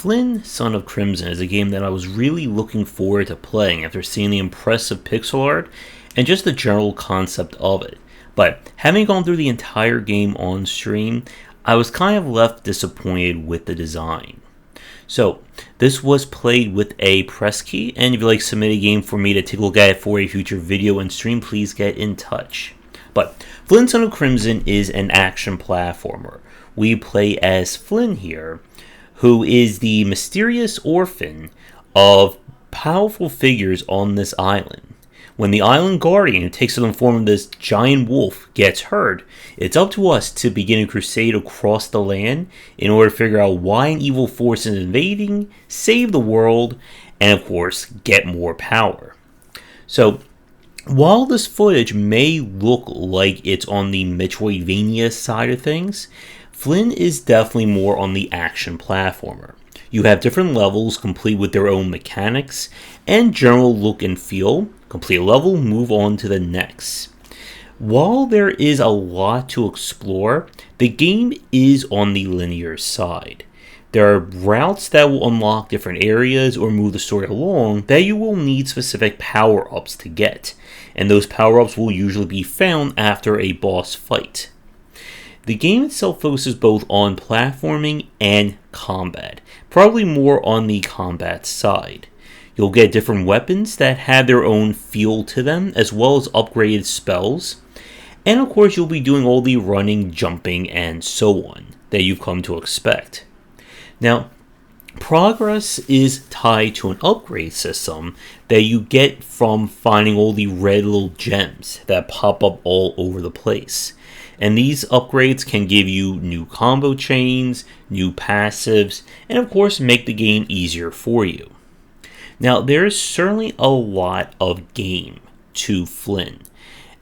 Flynn Son of Crimson is a game that I was really looking forward to playing after seeing the impressive pixel art and just the general concept of it. But having gone through the entire game on stream, I was kind of left disappointed with the design. So, this was played with a press key, and if you'd like to submit a game for me to take a look at it for a future video and stream, please get in touch. But Flynn Son of Crimson is an action platformer. We play as Flynn here, who is the mysterious orphan of powerful figures on this island. When the island guardian, who takes on the form of this giant wolf, gets hurt, it's up to us to begin a crusade across the land in order to figure out why an evil force is invading, save the world, and of course, get more power. So, while this footage may look like it's on the Metroidvania side of things, Flynn is definitely more on the action platformer. You have different levels complete with their own mechanics and general look and feel. Complete a level, move on to the next. While there is a lot to explore, the game is on the linear side. There are routes that will unlock different areas or move the story along that you will need specific power-ups to get, and those power-ups will usually be found after a boss fight. The game itself focuses both on platforming and combat, probably more on the combat side. You'll get different weapons that have their own feel to them, as well as upgraded spells, and of course you'll be doing all the running, jumping, and so on that you've come to expect. Now, progress is tied to an upgrade system that you get from finding all the red little gems that pop up all over the place. And these upgrades can give you new combo chains, new passives, and of course make the game easier for you. Now, there is certainly a lot of game to Flynn,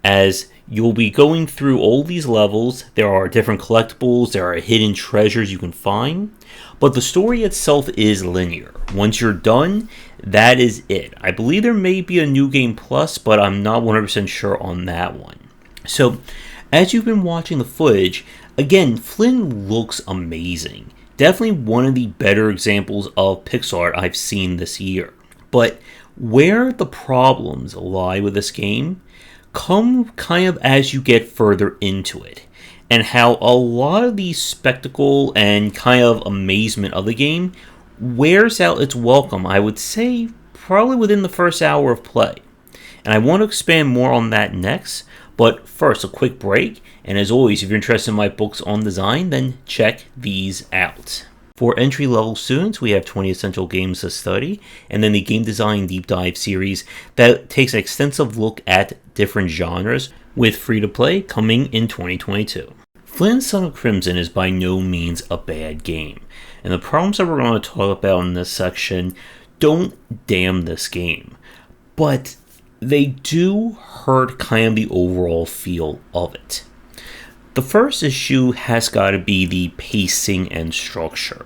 as you'll be going through all these levels. There are different collectibles, there are hidden treasures you can find, but the story itself is linear. Once you're done, that is it. I believe there may be a New Game Plus, but I'm not 100% sure on that one. So, as you've been watching the footage, again, Flynn looks amazing. Definitely one of the better examples of pixel art I've seen this year. But where the problems lie with this game come kind of as you get further into it, and how a lot of the spectacle and kind of amazement of the game wears out its welcome, I would say, probably within the first hour of play. And I want to expand more on that next, but first, a quick break, and as always, if you're interested in my books on design, then check these out. For entry-level students, we have 20 essential games to study, and then the Game Design Deep Dive series that takes an extensive look at different genres, with free-to-play coming in 2022. Flynn Son of Crimson is by no means a bad game, and the problems that we're going to talk about in this section don't damn this game, but they do hurt kind of the overall feel of it. The first issue has got to be the pacing and structure.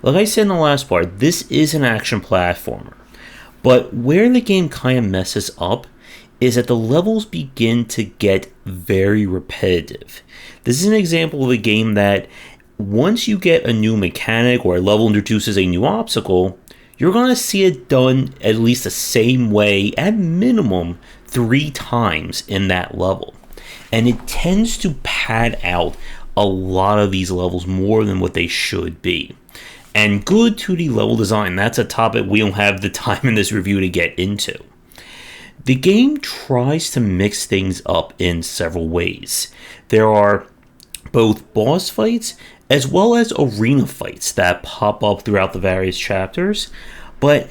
Like I said in the last part, this is an action platformer, but where the game kind of messes up is that the levels begin to get very repetitive. This is an example of a game that once you get a new mechanic or a level introduces a new obstacle, you're going to see it done at least the same way, at minimum 3 times in that level. And it tends to pad out a lot of these levels more than what they should be. And good 2D level design, that's a topic we don't have the time in this review to get into. The game tries to mix things up in several ways. There are both boss fights as well as arena fights that pop up throughout the various chapters, but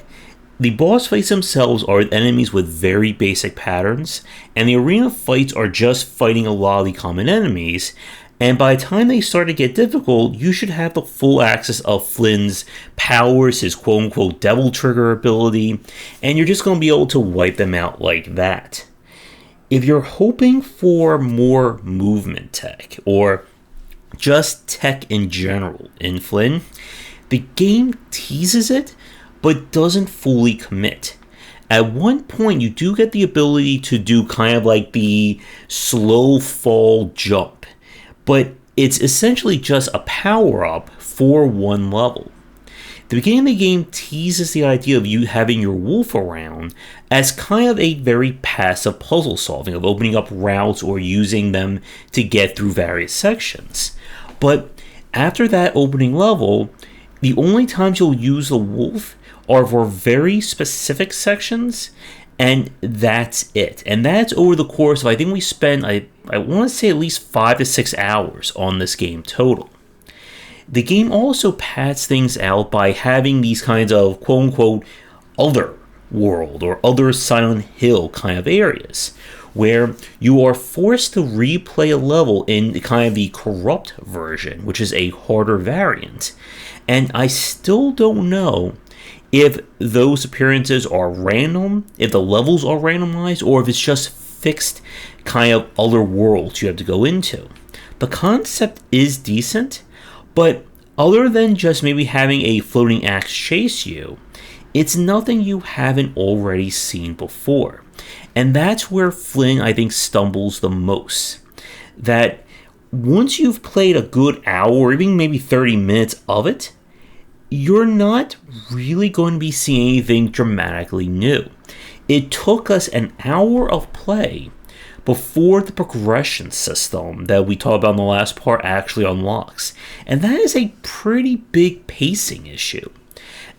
the boss fights themselves are enemies with very basic patterns, and the arena fights are just fighting a lot of the common enemies, and by the time they start to get difficult, you should have the full access of Flynn's powers, his quote-unquote devil trigger ability, and you're just going to be able to wipe them out like that. If you're hoping for more movement tech, or just tech in general in Flynn, the game teases it, but doesn't fully commit. At one point, you do get the ability to do kind of like the slow fall jump, but it's essentially just a power-up for one level. The beginning of the game teases the idea of you having your wolf around as kind of a very passive puzzle solving, of opening up routes or using them to get through various sections. But after that opening level, the only times you'll use the wolf are for very specific sections, and that's it. And that's over the course of, I think we spent, I want to say at least 5 to 6 hours on this game total. The game also pads things out by having these kinds of quote-unquote other world or other Silent Hill kind of areas, where you are forced to replay a level in kind of the corrupt version, which is a harder variant. And I still don't know if those appearances are random, if the levels are randomized, or if it's just fixed kind of other worlds you have to go into. The concept is decent, but other than just maybe having a floating axe chase you, it's nothing you haven't already seen before. And that's where Flynn, I think, stumbles the most. That once you've played a good hour or even maybe 30 minutes of it, you're not really going to be seeing anything dramatically new. It took us an hour of play before the progression system that we talked about in the last part actually unlocks. And that is a pretty big pacing issue,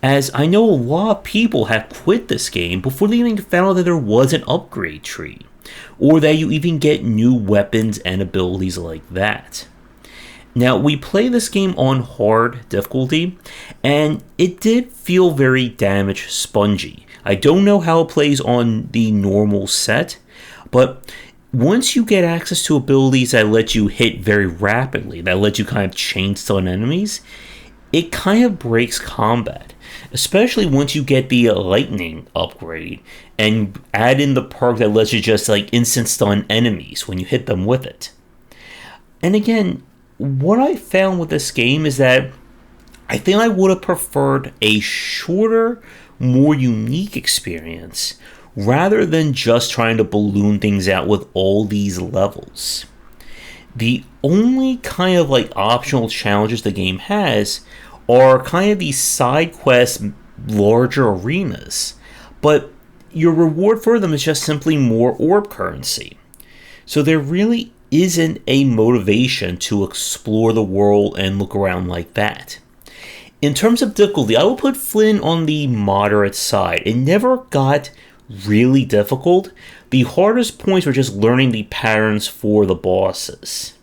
as I know a lot of people have quit this game before they even found out that there was an upgrade tree, or that you even get new weapons and abilities like that. Now, we play this game on hard difficulty, and it did feel very damage spongy. I don't know how it plays on the normal set, but once you get access to abilities that let you hit very rapidly, that let you kind of chain stun enemies, it kind of breaks combat. Especially once you get the lightning upgrade and add in the perk that lets you just like instant stun enemies when you hit them with it. And again, what I found with this game is that I think I would have preferred a shorter, more unique experience rather than just trying to balloon things out with all these levels. The only kind of like optional challenges the game has are kind of these side quests, larger arenas, but your reward for them is just simply more orb currency. So there really isn't a motivation to explore the world and look around like that. In terms of difficulty, I will put Flynn on the moderate side. It never got really difficult. The hardest points were just learning the patterns for the bosses.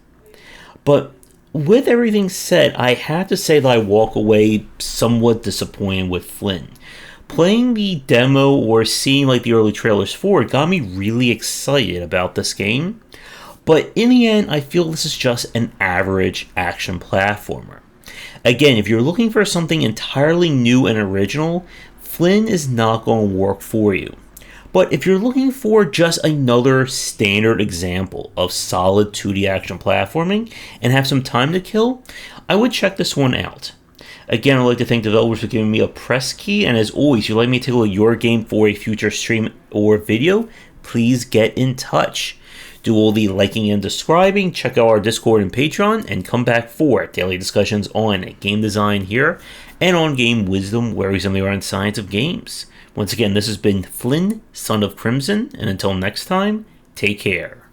But with everything said, I have to say that I walk away somewhat disappointed with Flynn. Playing the demo or seeing like the early trailers for it got me really excited about this game. But in the end, I feel this is just an average action platformer. Again, if you're looking for something entirely new and original, Flynn is not going to work for you. But if you're looking for just another standard example of solid 2D action platforming and have some time to kill, I would check this one out. Again, I'd like to thank developers for giving me a press key, and as always, if you'd like me to take a look at your game for a future stream or video, please get in touch. Do all the liking and subscribing, check out our Discord and Patreon, and come back for daily discussions on game design here and on game wisdom, where we examine the art and science of games. Once again, this has been Flynn, Son of Crimson, and until next time, take care.